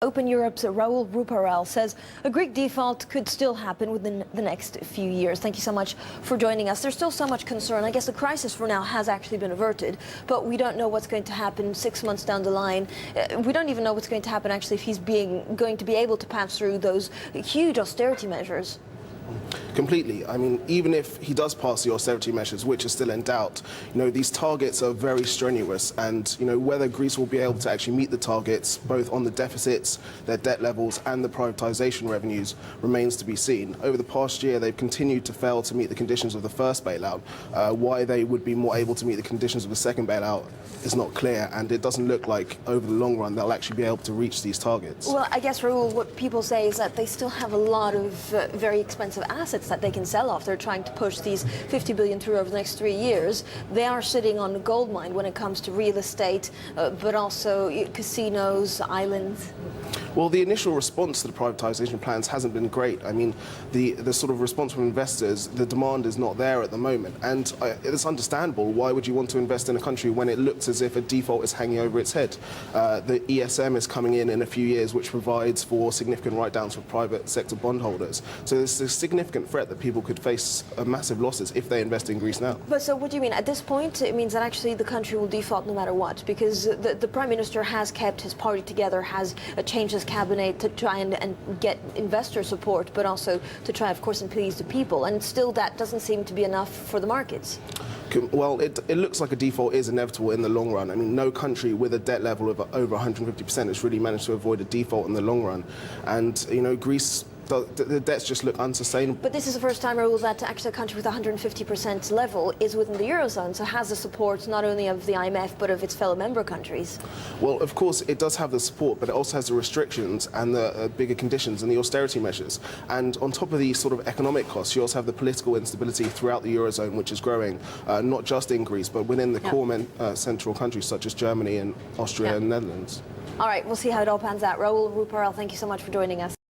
Open Europe's Raoul Ruparel says a Greek default could still happen within the next few years. Thank you so much for joining us. There's still so much concern. I guess the crisis for now has actually been averted, but we don't know what's going to happen 6 months down the line. We don't even know what's going to happen actually if he's going to be able to pass through those huge austerity measures. Completely. I mean, even if he does pass the austerity measures, which are still in doubt, these targets are very strenuous, and whether Greece will be able to actually meet the targets, both on the deficits, their debt levels, and the privatisation revenues, remains to be seen. Over the past year, they've continued to fail to meet the conditions of the first bailout. Why they would be more able to meet the conditions of the second bailout is not clear, and it doesn't look like over the long run they'll actually be able to reach these targets. Well, I guess, Raoul, what people say is that they still have a lot of very expensive assets that they can sell off. They're trying to push these 50 billion through over the next 3 years. They are sitting on a gold mine when it comes to real estate, but also casinos, islands. Well, the initial response to the privatisation plans hasn't been great. I mean, the sort of response from investors, the demand is not there at the moment. And it's understandable. Why would you want to invest in a country when it looks as if a default is hanging over its head? The ESM is coming in a few years, which provides for significant write-downs for private sector bondholders. So there's a significant threat that people could face massive losses if they invest in Greece now. But so what do you mean? At this point, it means that actually the country will default no matter what, because the Prime Minister has kept his party together, has changed his cabinet to try and get investor support, but also to try, of course, and please the people. And still that doesn't seem to be enough for the markets. Well, it looks like a default is inevitable in the long run. I mean, no country with a debt level of over 150% has really managed to avoid a default in the long run. And, Greece, the debts just look unsustainable. But this is the first time, Raoul, that actually a country with 150% level is within the Eurozone, so has the support not only of the IMF but of its fellow member countries. Well, of course, it does have the support, but it also has the restrictions and the bigger conditions and the austerity measures. And on top of these sort of economic costs, you also have the political instability throughout the Eurozone, which is growing, not just in Greece, but within the core central countries such as Germany and Austria and Netherlands. All right, we'll see how it all pans out. Raoul Ruparel, thank you so much for joining us.